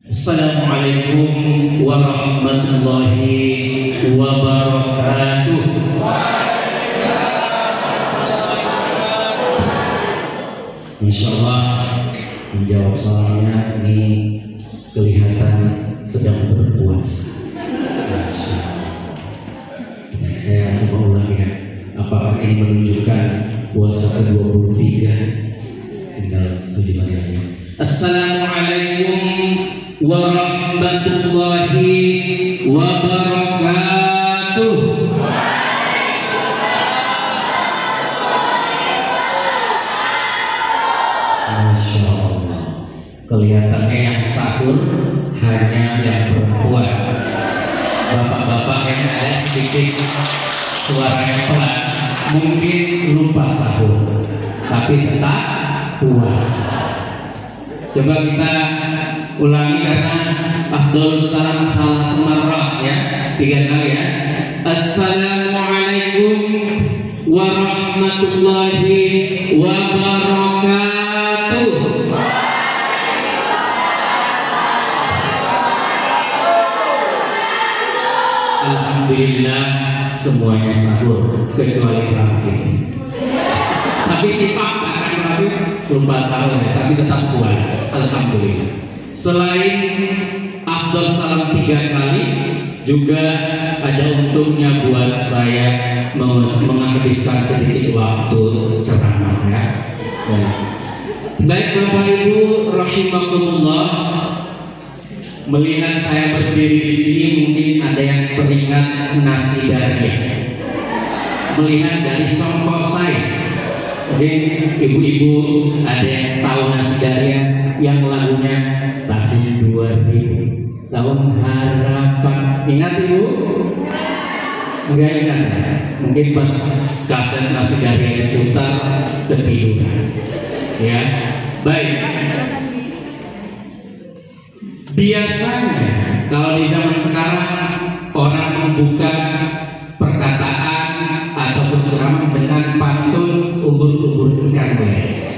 Assalamualaikum warahmatullahi wabarakatuh. Insyaallah menjawab salamnya ini kelihatan sedang berpuasa. Saya coba ulang ya. Apakah ini menunjukkan puasa ke-23? Tinggal 7 hari lagi. Assalamualaikum warahmatullahi wabarakatuh. Masya Allah, kelihatannya yang sahur hanya yang perempuan. Bapak-bapak yang ada sedikit suaranya pelan, mungkin lupa sahur, tapi tetap puasa. Coba kita ulangi karena afdhalus salam salat marrah ya, 3 kali ya. Assalamualaikum warahmatullahi wabarakatuh. Alhamdulillah semuanya sahur kecuali Rafif. Tapi dipaksa kan Rafif lupa sahur ya, tapi tetap kuat. Alhamdulillah. Selain afdal salam 3 kali, juga ada untungnya buat saya menghabiskan sedikit waktu ceramah ya. Baik Bapak Ibu rahimakumullah, melihat saya berdiri di sini mungkin ada yang teringat nasi daria. Melihat dari songkok saya, mungkin ibu-ibu ada yang tahu nasi daria yang lagunya tahun 2000, tahun harapan. Ingat Ibu? Enggak ingat ya? Mungkin pas kaset nasi daria diputar ketiduran. Ya, baik. Biasanya kalau di zaman sekarang orang membuka perkataan ataupun ceramah dengan pantun ubur-ubur ikan lele.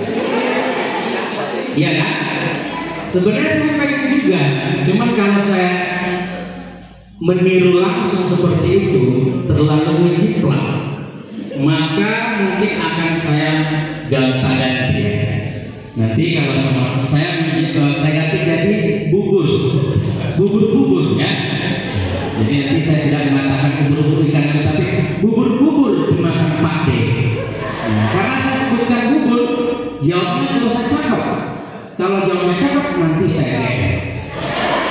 Iya kan? Sebenarnya saya pengen juga, cuman kalau saya meniru langsung seperti itu terlalu jiplak, maka mungkin akan saya ganti. Nanti kalau saya ganti jadi bubur ya. Jadi nanti saya tidak mengatakan bubur ikan lele, tapi bubur dimakan Pak D. Karena saya sebutkan bubur, jawabnya nggak usah cakep. Kalau jawabnya cakep nanti saya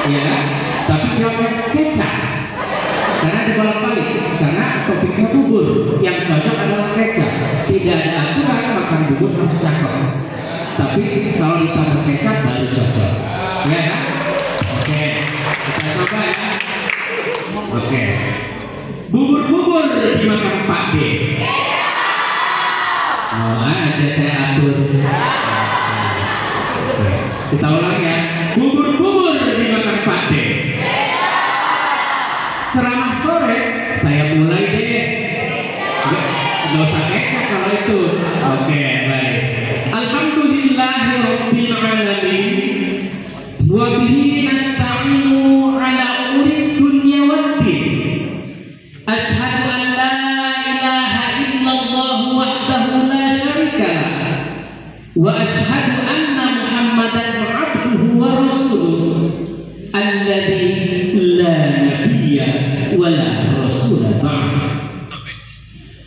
ya, tapi jawabnya kecap. Karena dibolak-balik, karena topiknya bubur, yang cocok adalah kecap. Tidak ada aturan makan bubur harus cakep. Tapi kalau ditambah kecap baru cocok. Ya kan? Oke, kita coba ya. Oke. Bubur dimakan Pak D. Mau aja saya atur. Kita ulang ya. Bubur dimakan Pak D. Ceramah sore saya mulai deh. Nggak usah kecap kalau itu. Oke, baik. Alhamdulillahirabbil alamin. Wa bihi nasta'inu ala umuri dunya waddin. Asyhadu an la ilaha illallah wahdahu la syarika lah. Wa asyhadu anna Muhammadan abduhu wa rasuluh alladzi la nabiyya wa la rasula ba'da.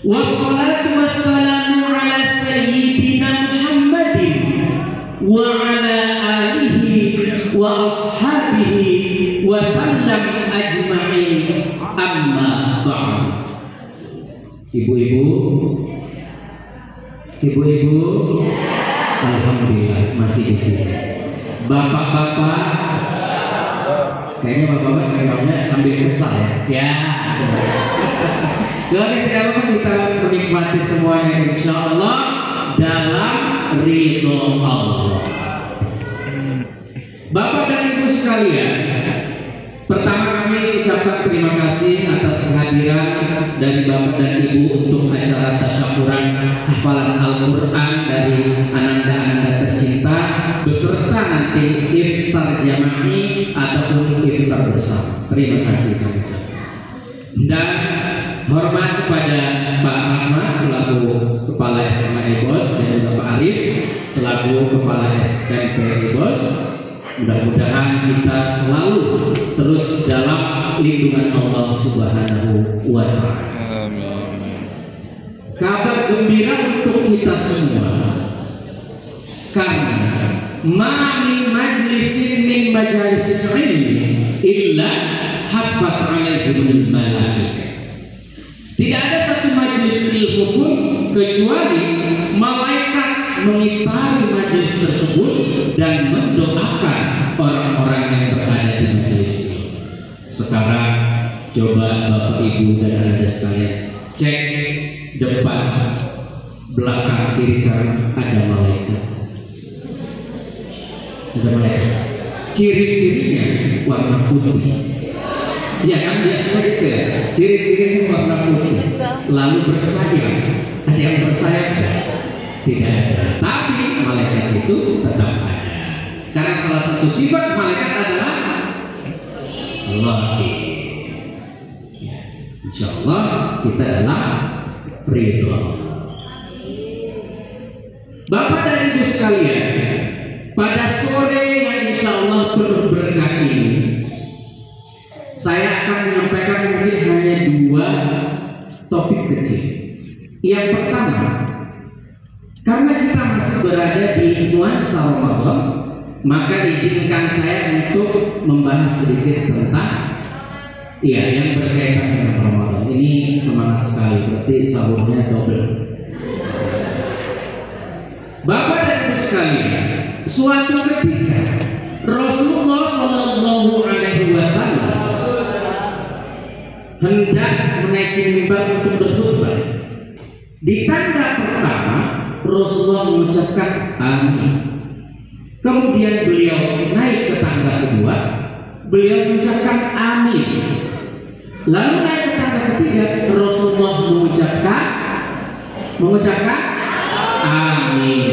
Wassalatu wassalamu ala sayyidina Muhammadin wa ala alihi wa ashabihi wa sallam ajma'in, amma ba'd. Ibu-ibu, alhamdulillah masih di sini. Bapak-bapak, kayaknya bapak-bapak menjawabnya sambil kesal ya. Jadi tidak apa kita menikmati semuanya insya Allah dalam ridho Allah. Bapak dan Ibu sekalian, pertama kami ucapkan ucapkan terima kasih atas kehadiran dari Bapak dan Ibu untuk acara tasyakuran hafalan Al-Quran dari ananda-ananda tercinta beserta nanti iftar jama'i ataupun iftar bersama. Terima kasih kami ucapkan. Dan hormat kepada Pak Ahmad selaku Kepala SMA EBOS dan juga Pak Arif selaku Kepala SMP EBOS. Mudah-mudahan kita selalu terus dalam lindungan Allah Subhanahu wa Ta'ala. Amin. Kabar gembira untuk kita semua, karena ma min majlisin min majalisil ilmi illa haffat alaihimul malaikah. Tidak ada satu majelis ilmu pun kecuali malaikat mengitari majelis tersebut dan mendoakan orang-orang yang berada di majelis itu. Sekarang coba Bapak Ibu dan Anda sekalian cek depan, belakang, kiri kanan ada malaikat. Ada malaikat. Ciri-cirinya warna putih. Ya kan biasa gitu ya. Ciri-cirinya warna putih. Lalu bersayap. Ada yang bersayap? Tidak ada. Tapi malaikat itu tetap ada. Karena salah satu sifat malaikat adalah Latif. Ya, insya Allah kita adalah ridho. Bapak dan Ibu sekalian, pada sore yang insya Allah penuh berkah ini, saya akan menyampaikan mungkin hanya 2 topik kecil. Yang pertama, karena kita masih berada di nuansa Ramadan, maka izinkan saya untuk membahas sedikit tentang yang berkaitan dengan Ramadan. Ini semangat sekali, berarti sahurnya double. Bapak dan Ibu sekalian, suatu ketika Rasulullah Shallallahu Alaihi Wasallam hendak menaiki mimbar untuk berkhutbah. Di tanda pertama Rasulullah mengucapkan amin. Kemudian beliau naik ke tangga kedua, beliau mengucapkan amin. Lalu naik ke tangga ketiga, Rasulullah mengucapkan amin.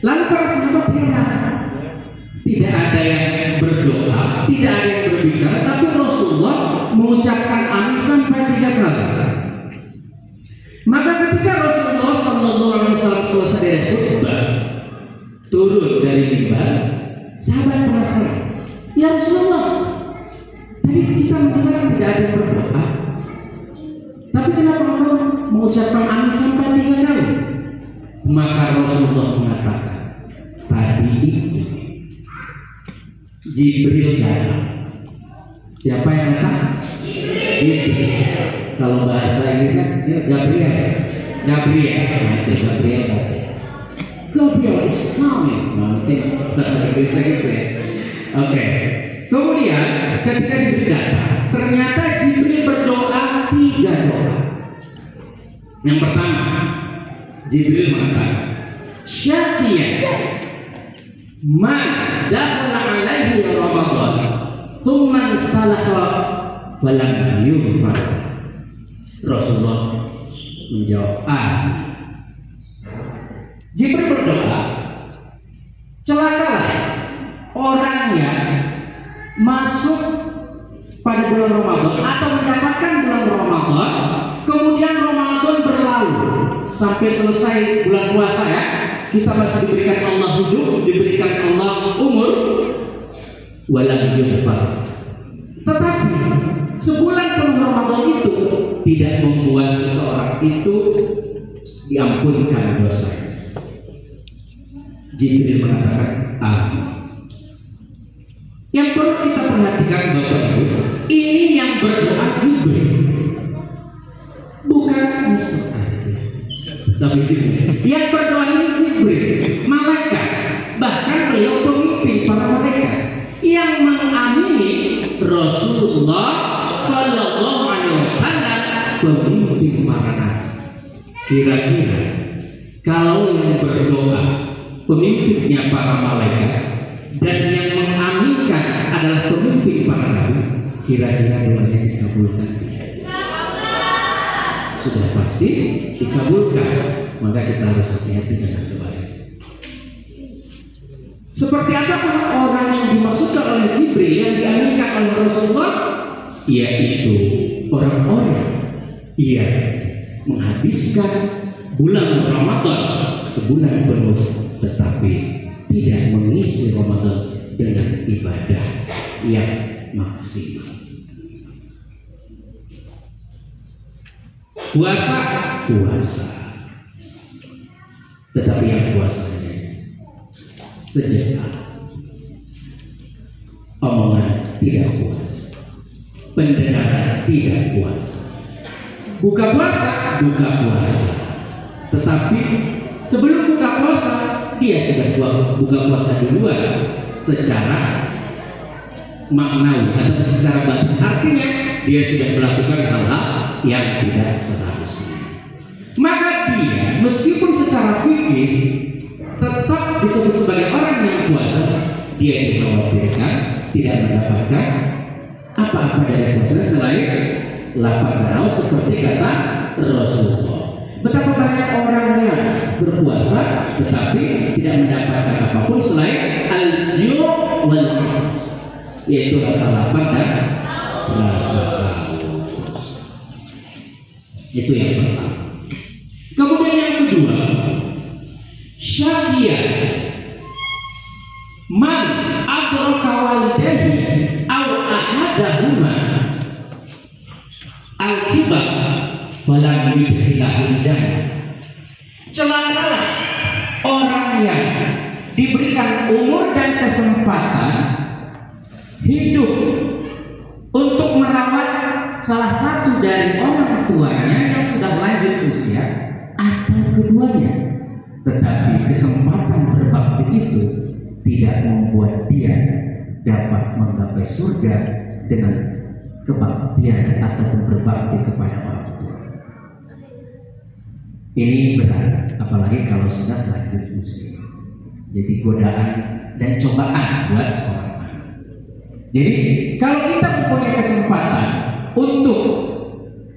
Lalu para sahabat heran, tidak ada yang berdoa, tidak ada yang berbicara, tapi Rasulullah mengucapkan amin sampai 3 kali. Maka ketika Rasulullah SAW selesai dari khutbah, turun dari mimbar, sahabat penasaran, ya Rasulullah, tadi kita mendengar tidak ada yang berdoa, tapi kenapa engkau mengucapkan amin sampai 3 kali? Maka Rasulullah mengatakan, tadi itu Jibril datang. Siapa yang datang? Jibril. Kalau bahasa Inggrisnya Gabriel. Gabriel is coming. Mungkin bahasa Inggrisnya gitu ya. Oke. Kemudian ketika Jibril datang, ternyata Jibril berdoa 3 doa. Yang pertama, Jibril mengatakan, Syakiyan man dakhala alaihi Ramadan thumma salaha falam yughfar. Rasulullah menjawab amin. Jibril berdoa, celakalah orang yang masuk pada bulan Ramadan atau mendapatkan bulan Ramadan, kemudian Ramadan berlalu sampai selesai bulan puasa ya, kita masih diberikan Allah hidup, diberikan Allah umur, walam yughfar. Tetapi sebulan penuh Ramadan itu tidak membuat seseorang itu diampunkan dosa. Jibril mengatakan amin. Yang perlu kita perhatikan Bapak Ibu, ini yang berdoa Jibril, bukan Mr. Tapi Jibril. Yang berdoa ini Jibril, malaikat. Bahkan beliau pemimpin para malaikat. Yang mengamini Rasulullah Sallallahu Alaihi Wasallam, pemimpin para nabi. Kira-kira kalau yang berdoa pemimpinnya para malaikat dan yang mengaminkan adalah pemimpin para nabi, kira-kira doanya dikabulkan? Sudah pasti dikabulkan. Maka kita harus hati-hati dengan doa. Seperti apakah orang yang dimaksudkan oleh Jibril yang diaminkan oleh Rasulullah? Yaitu orang-orang yang menghabiskan bulan Ramadan sebulan penuh, tetapi tidak mengisi Ramadan dengan ibadah yang maksimal. Puasa, tetapi yang puasanya sedekah, omongan tidak puas, pendengaran tidak puas. Buka puasa, tetapi sebelum buka puasa dia sudah buka puasa duluan secara maknawi atau secara batin. Artinya dia sudah melakukan hal-hal yang tidak seharusnya. Maka dia meskipun secara fikih tetap disebut sebagai orang yang puasa, dia dikhawatirkan tidak mendapatkan apa-apa dari puasa selain lapar dan haus, seperti kata Rasulullah. Betapa banyak orang yang berpuasa tetapi tidak mendapatkan apapun selain al-ju' wal 'atash, yaitu rasa lapar dan rasa haus. Itu yang pertama. Kemudian yang kedua, syaqiyah man adraka walidayhi aw ahadahuma al-kibar falam yudkhilahul jannah. Celakalah orang yang diberikan umur dan kesempatan hidup untuk merawat salah satu dari orang tuanya yang sudah lanjut usia atau keduanya, tetapi kesempatan berbakti itu tidak membuat dia dapat menggapai surga dengan kebaktian ataupun berbakti kepada orang tua. Ini berat, apalagi kalau sudah lanjut usia. Jadi godaan dan cobaan buat seorang anak. Jadi kalau kita mempunyai kesempatan untuk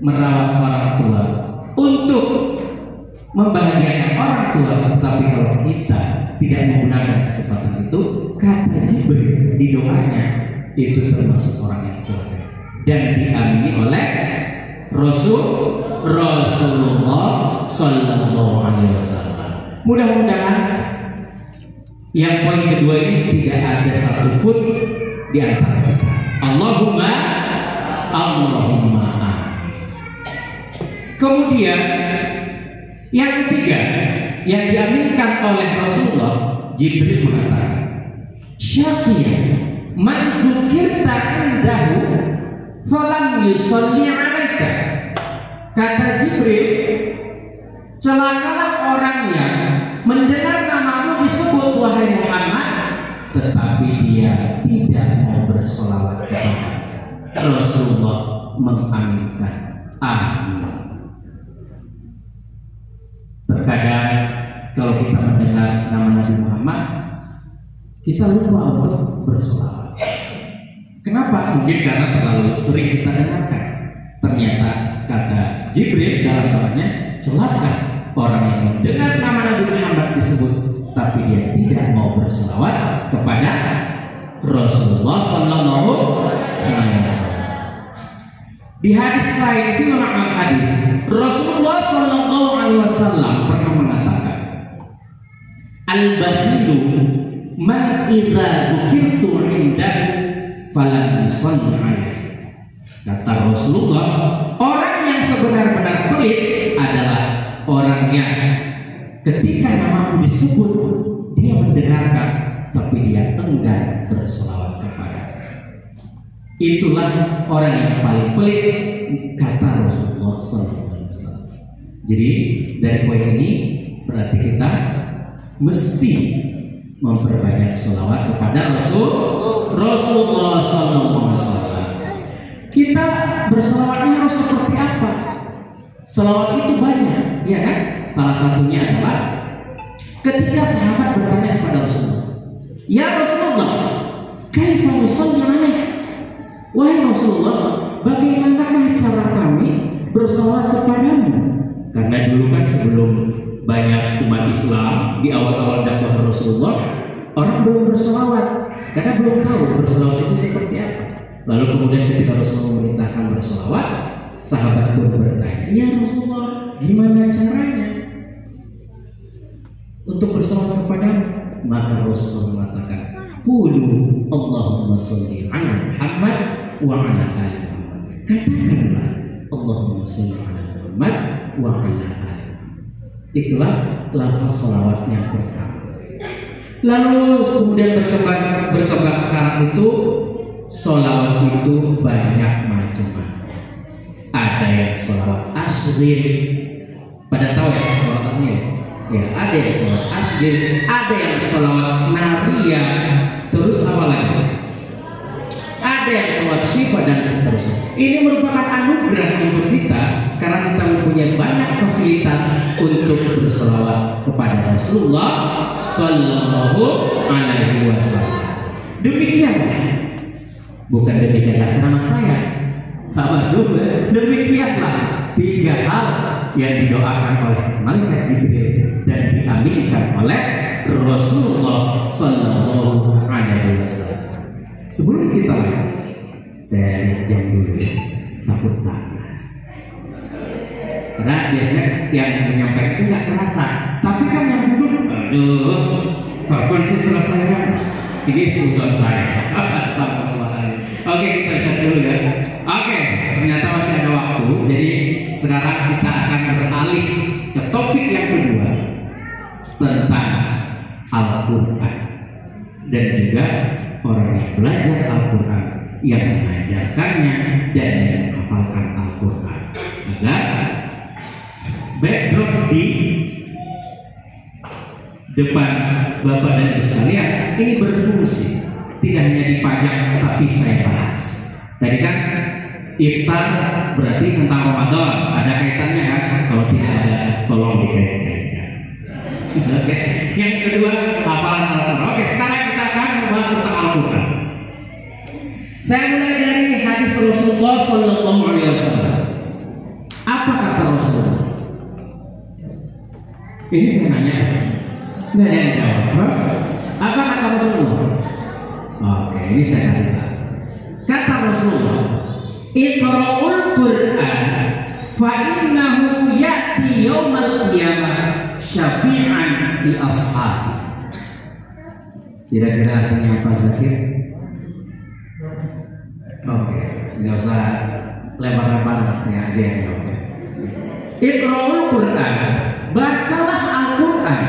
merawat orang tua, untuk membahagiakan orang tua, tetapi kalau kita tidak menggunakan kesempatan itu, kata Jibril di doanya, itu termasuk orang yang celaka dan diamini oleh Rasulullah Sallallahu Alaihi Wasallam. Mudah-mudahan yang poin kedua ini tidak ada satupun di antara kita. Allahumma amin. Kemudian yang ketiga yang diaminkan oleh Rasulullah, Jibril mengatakan, syaqiyah man dzukirta indahu falam yusalli 'alaika. Kata Jibril, celakalah orang yang mendengar namamu disebut wahai Muhammad, tetapi dia tidak mau berselawat kepada. Rasulullah mengaminkan, amin. Terkadang kalau kita mendengar nama Nabi Muhammad, kita lupa untuk berselawat. Kenapa? Mungkin karena terlalu sering kita dengarkan. Ternyata kata Jibril dalam doanya, celaka orang yang mendengar nama Nabi Muhammad disebut, tapi dia tidak mau berselawat kepada Rasulullah Sallallahu Alaihi Wasallam. Di hadis lain, fi ma'al hadis, Rasulullah Sallallahu Alaihi Wasallam pernah mengatakan, al-bakhilu man idza dzukirtu indahu falam yusalli alaihi. Kata Rasulullah, orang yang sebenar-benar pelit adalah orang yang ketika namamu disebut dia mendengarkan tapi dia enggan berselawat kepada. Itulah orang yang paling pelit, kata Rasulullah SAW. Jadi dari poin ini berarti kita mesti memperbanyak selawat kepada Rasulullah SAW. Kita berselawatnya harus seperti apa? Selawat itu banyak, ya kan? Salah satunya adalah ketika sahabat bertanya kepada Rasulullah, ya Rasulullah, kaifa nusalli alaik? wahai Rasulullah, bagaimanakah cara kami bersolawat kepadamu? Karena dulu kan sebelum banyak umat Islam, di awal-awal dakwah Rasulullah, orang belum bersolawat karena belum tahu bersolawat itu seperti apa. Lalu kemudian ketika Rasulullah memerintahkan bersolawat, sahabat pun bertanya, ya Rasulullah, gimana caranya untuk bersolawat kepadamu? Maka Rasulullah mengatakan, qulu Allahumma sholli ala Muhammad wa ala ali Muhammad. Katakanlah Allahumma sholli ala Muhammad wa ala ali Muhammad. Itulah lafaz sholawat yang pertama. Lalu kemudian berkembang sekarang itu sholawat itu banyak macam-macam. Ada yang sholawat asghir. Pada tahu ya sholawat asghir? Ya, ada yang sholawat asghir, ada yang sholawat nariyah, terus apa lagi? Ada yang sholawat syifa dan seterusnya. Ini merupakan anugerah untuk kita karena kita mempunyai banyak fasilitas untuk berselawat kepada Rasulullah Sallallahu Alaihi Wasallam. Demikianlah, bukan demikianlah ceramah saya, sahabat dulu. Demikianlah 3 hal yang didoakan oleh malaikat Jibril dan diaminkan oleh Rasulullah Sallallahu Alaihi Wasallam. Sebelum kita lanjut, saya lihat jam dulu ya, takut panas. Karena biasanya yang menyampaikan itu nggak terasa, tapi kan yang duduk, aduh, kapan sih selesai kan? Ini susah saya. Astagfirullahaladzim. Oke, kita lihat dulu ya. Oke, ternyata masih ada waktu, jadi sekarang kita akan beralih ke topik yang kedua tentang Al-Quran dan juga orang yang belajar Al-Quran, yang mengajarkannya dan yang menghafalkan Al-Quran. Agar backdrop di depan Bapak dan Ibu sekalian ini berfungsi, tidak hanya dipajang tapi saya bahas. Tadi kan iftar berarti tentang Ramadan, ada kaitannya kan? Kalau tidak ada, tolong dikait-kaitkan. Oke. Yang kedua, hafalan Al-Quran. Oke, sekarang kita akan membahas tentang Al-Quran. Saya mulai dari hadis Rasulullah Sallallahu Alaihi Wasallam. Apa kata Rasulullah? Ini saya nanya, nggak ada yang jawab. Apa kata Rasulullah? Oke, ini saya kasih tahu. Kata Rasulullah, Iqra'ul Qur'an fa innahu ya'ti yaumal qiyamah syafi'an li ashabi. Kira-kira artinya apa, Zakir? Oke, nggak usah lebar-lebar, saya aja yang jawab. Iqra'ul Qur'an, bacalah Al-Quran,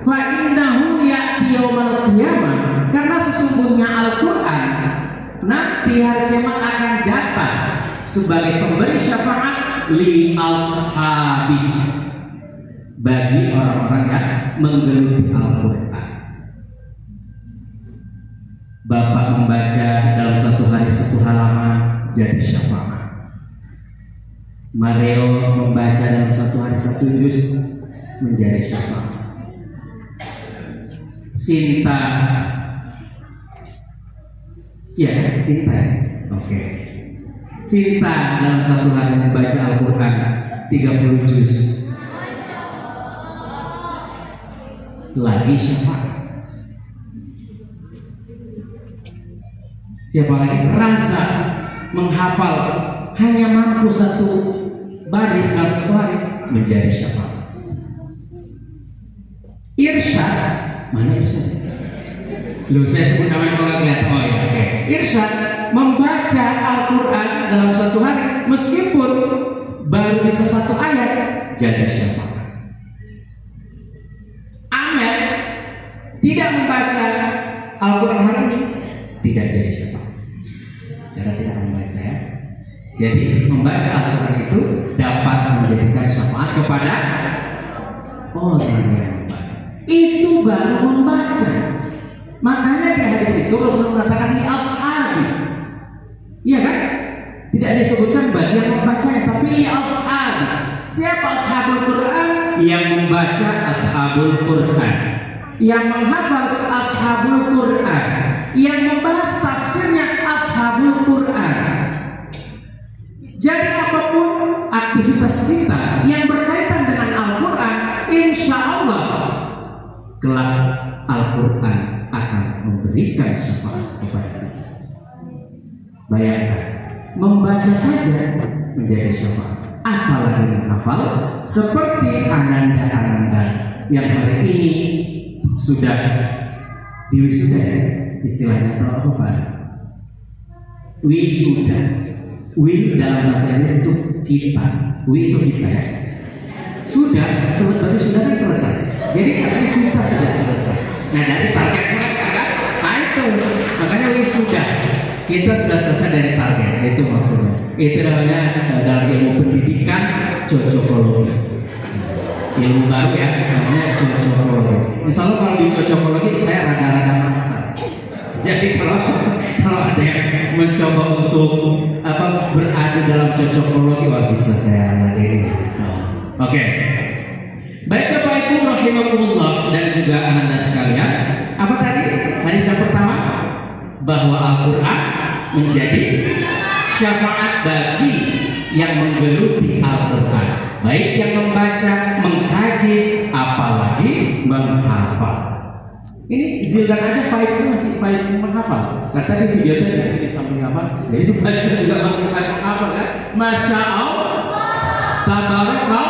fa innahu ya'ti yaumal qiyamah, karena sesungguhnya Al-Quran nanti hari kiamat akan datang sebagai pemberi syafaat li ashabi, bagi orang-orang yang menggeluti Al-Quran. Bapak membaca dalam satu hari 1 halaman jadi syafaat. Mario membaca dalam 1 hari 1 juz menjadi syafaat. Sinta, ya Sinta, oke. Sinta dalam 1 hari membaca Al-Quran 30 juz, lagi syafaat. Siapa lagi? Rasa menghafal hanya mampu 1 baris dalam 1 hari menjadi syafaat. Irsyad, mana Irsyad? Loh, saya sebut namanya kalau kelihatan. Oh ya, oke. Irsyad membaca Al-Quran dalam 1 hari meskipun baru bisa 1 ayat jadi syafaat. Amel tidak membaca Al-Quran hari ini tidak jadi syafaat. Karena tidak membaca ya. Jadi membaca Al-Quran itu dapat menjadikan syafaat kepada orang yang membaca. Itu baru membaca. Makanya di hadis itu Rasulullah mengatakan li ashabi. Iya kan? Tidak disebutkan bagi yang membacanya, tapi li ashabi. Siapa ashabul Quran? Yang membaca ashabul Quran, yang menghafal ashabul Quran, yang membahas tafsirnya ashabul Quran. kelak Al-Quran akan memberikan syafaat kepada kita. Bayangkan, membaca saja menjadi syafaat, apalagi menghafal seperti ananda-ananda yang hari ini sudah diwisuda ya, istilahnya atau apa Pak? Wisuda. Wi dalam bahasa Inggris itu kita, wi itu kita ya. Sudah, sebetulnya sudah kan selesai. Jadi artinya kita sudah selesai. Nah dari target mereka kan, nah itu makanya wisuda. Kita sudah selesai dari target, itu maksudnya. Itu namanya dalam ilmu pendidikan cocokologi. Ilmu baru ya, namanya cocokologi. Misalnya kalau di cocokologi saya rada-rada master. Jadi kalau ada yang mencoba untuk beradu dalam cocokologi, wah bisa saya ladeni. Oke. Baik Bapak Ibu rahimakumullah dan juga ananda sekalian. Apa tadi? Hadis yang pertama, bahwa Al-Quran menjadi syafaat bagi yang menggeluti Al-Quran, baik yang membaca, mengkaji, apalagi menghafal. Ini Zildan aja vibes-nya masih vibes menghafal. Nah tadi video tadi dia sambil hafal, jadi itu vibes juga masih vibes menghafal kan? Masya Allah, tabarakallah,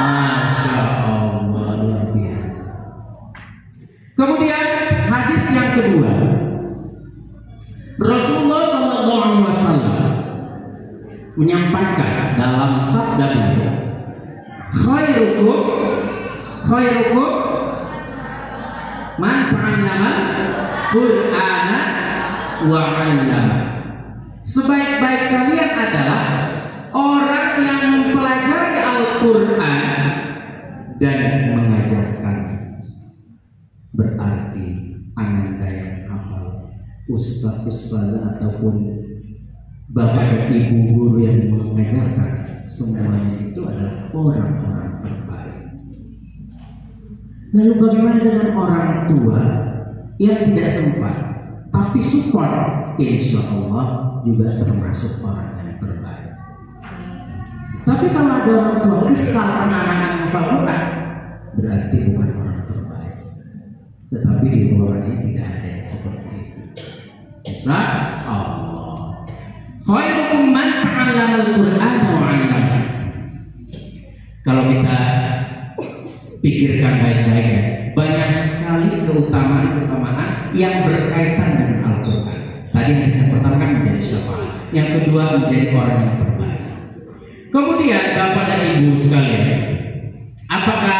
Masya Allah, luar biasa. Kemudian hadis yang kedua, Rasulullah SAW menyampaikan dalam sabda beliau, khairukum man ta'allama Qur'ana wa 'allama. Sebaik-baik kalian adalah orang yang mempelajari Al-Qur'an dan mengajarkan. Berarti ananda yang hafal, ustaz-ustazah ataupun bapak dan ibu guru yang mengajarkan, semuanya itu adalah orang-orang terbaik. Lalu bagaimana dengan orang tua yang tidak sempat tapi support? Insya Allah juga termasuk orang yang terbaik. Tapi kalau ada orang tua kesal anak-anak menghafal Quran, berarti bukan orang terbaik. Tetapi di luar ini tidak ada yang seperti itu. Insya Allah. Khairukum man ta'allama al-Qur'an wa 'allama. Kalau kita pikirkan baik-baik ya, banyak sekali keutamaan-keutamaan yang berkaitan dengan Al-Quran. Tadi hadis yang pertama kan menjadi syafaat, yang kedua menjadi orang yang terbaik. Kemudian Bapak dan Ibu sekalian, apakah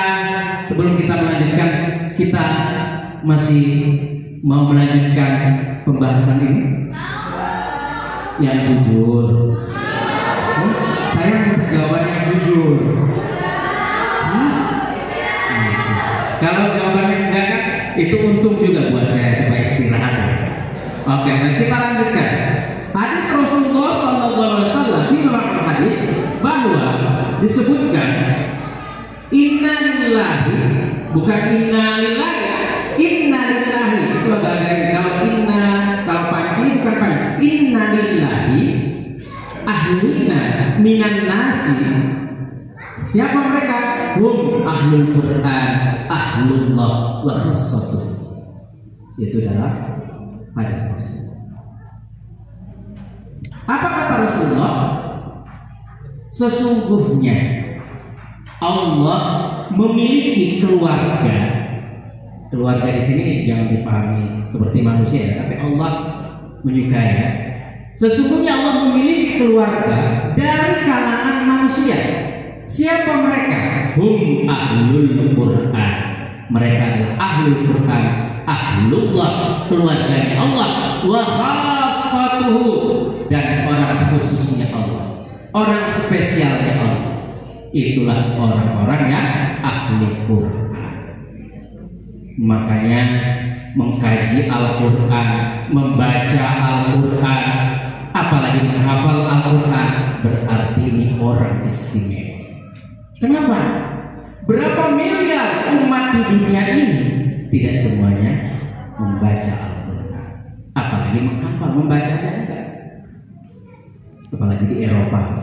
sebelum kita melanjutkan, kita masih mau melanjutkan pembahasan ini? Yang jujur. Saya minta jawaban yang jujur. Kalau jawabannya enggak kan, itu untung juga buat saya supaya istirahat. Oke, baik, kita lanjutkan. Hadis Rasulullah SAW di dalam hadis bahwa disebutkan innalillahi, bukan innalillahi, innalillahi itu agak-agak. Kalau pagi bukan pagi. Innalillahi ahlina minan nasi. Siapa mereka? Hum ahlul Quran, ahlullah wa khassatuh. Itu dalam hadis Rasulullah. Apa kata Rasulullah? Sesungguhnya Allah memiliki keluarga. Keluarga di sini jangan dipahami seperti manusia ya, tapi Allah menyukai ya. Sesungguhnya Allah memiliki keluarga dari kalangan manusia. Siapa mereka? Hum ahlul Quran. Mereka adalah ahlul Quran, ahlullah, keluarganya Allah, wa khassatuhu, dan orang khususnya Allah, orang spesialnya Allah. Itulah orang-orang yang ahli Quran. Makanya mengkaji Al-Quran, membaca Al-Quran, apalagi menghafal Al-Quran, berarti ini orang istimewa. Kenapa? Berapa miliar umat di dunia ini tidak semuanya membaca Al-Quran, apalagi menghafal, membaca enggak. Apalagi di Eropa,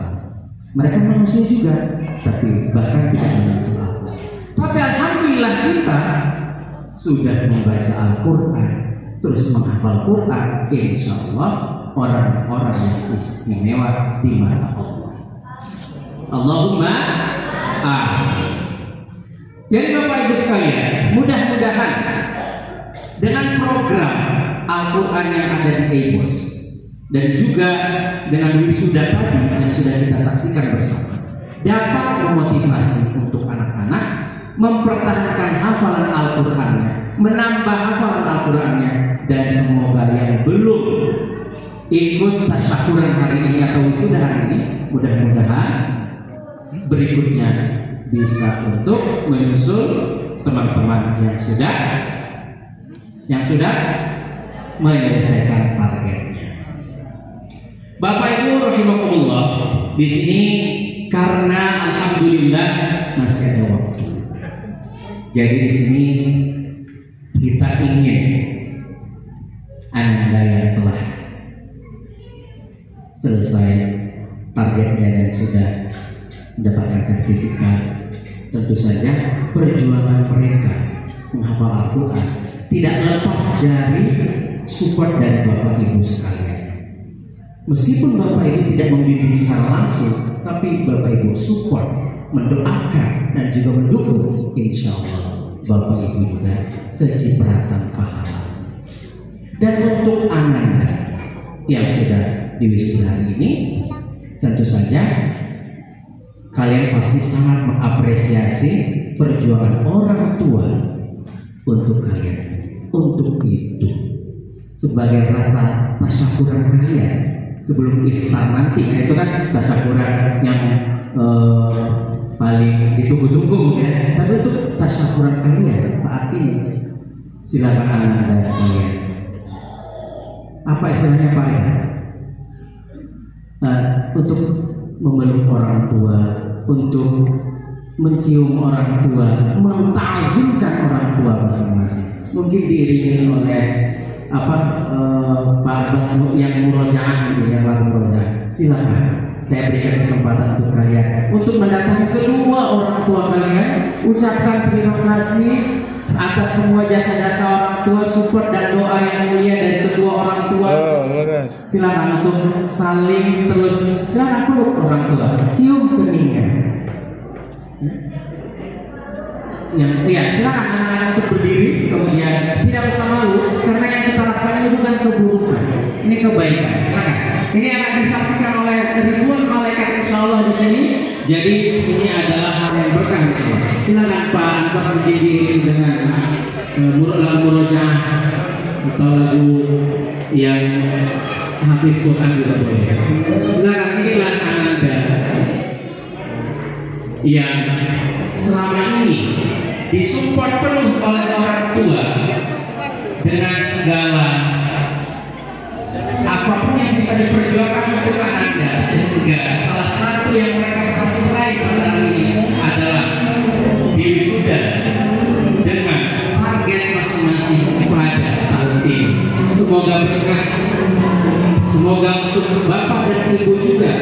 mereka manusia juga, tapi bahkan tidak menyentuh Allah. Tapi alhamdulillah kita sudah membaca Al-Quran, terus menghafal Quran, insya Allah orang-orang yang istimewa di mata Allah. Allahumma amin. Jadi Bapak Ibu sekalian, mudah-mudahan dengan program Al-Quran yang ada di e-box dan juga dengan wisuda tadi yang sudah kita saksikan bersama, dapat memotivasi untuk anak-anak mempertahankan hafalan Al-Qurannya, menambah hafalan Al-Qurannya, dan semoga yang belum ikut tasyakuran hari ini atau wisuda hari ini, mudah-mudahan berikutnya bisa untuk menyusul teman-teman yang sudah menyelesaikan targetnya. Bapak Ibu rahimakumullah, di sini karena alhamdulillah masih ada waktu. Jadi di sini kita ingin Anda yang telah selesai targetnya dan sudah mendapatkan sertifikat, tentu saja perjuangan mereka menghafal Al-Quran tidak lepas dari support dari Bapak Ibu sekalian. Meskipun Bapak Ibu tidak membimbing secara langsung, tapi Bapak Ibu support, mendoakan dan juga mendukung, insya Allah Bapak Ibu juga kecipratan pahala. Dan untuk Ananda yang sudah diwisuda hari ini, tentu saja kalian pasti sangat mengapresiasi perjuangan orang tua untuk kalian. Untuk itu, sebagai rasa tasyakuran kalian sebelum iftar nanti, itu kan tasyakuran yang paling ditunggu-tunggu ya. Tapi untuk tasyakuran kalian saat ini, silakan Anda sekalian. Apa istilahnya Pak ya? Untuk memeluk orang tua, untuk mencium orang tua, mentazimkan orang tua masing-masing. Mungkin diiringi oleh Pak Abbas yang murojaah gitu ya, Pak murojaah. Silakan, saya berikan kesempatan untuk kalian untuk mendatangi kedua orang tua kalian, ucapkan terima kasih atas semua jasa-jasa orang tua, support dan doa yang mulia dari kedua orang tua. Silakan untuk saling terus, silakan peluk orang tua, cium keningnya. Silakan anak-anak untuk berdiri, kemudian tidak usah malu karena yang kita lakukan ini bukan keburukan, ini kebaikan. Silakan. Ini akan disaksikan oleh ribuan malaikat insya Allah di sini. Jadi ini adalah hal yang berkah insya Allah. Silakan Pak Abbas berdiri dengan lagu murojaah atau lagu yang hafiz Quran juga boleh. Silakan, inilah Anda yang selama ini disupport penuh oleh orang tua dengan segala apapun yang bisa diperjuangkan untuk Anda, sehingga salah satu yang mereka kasih raih pada hari ini adalah diwisuda dengan target masing-masing pada tahun ini. Semoga berkah, semoga untuk Bapak dan Ibu juga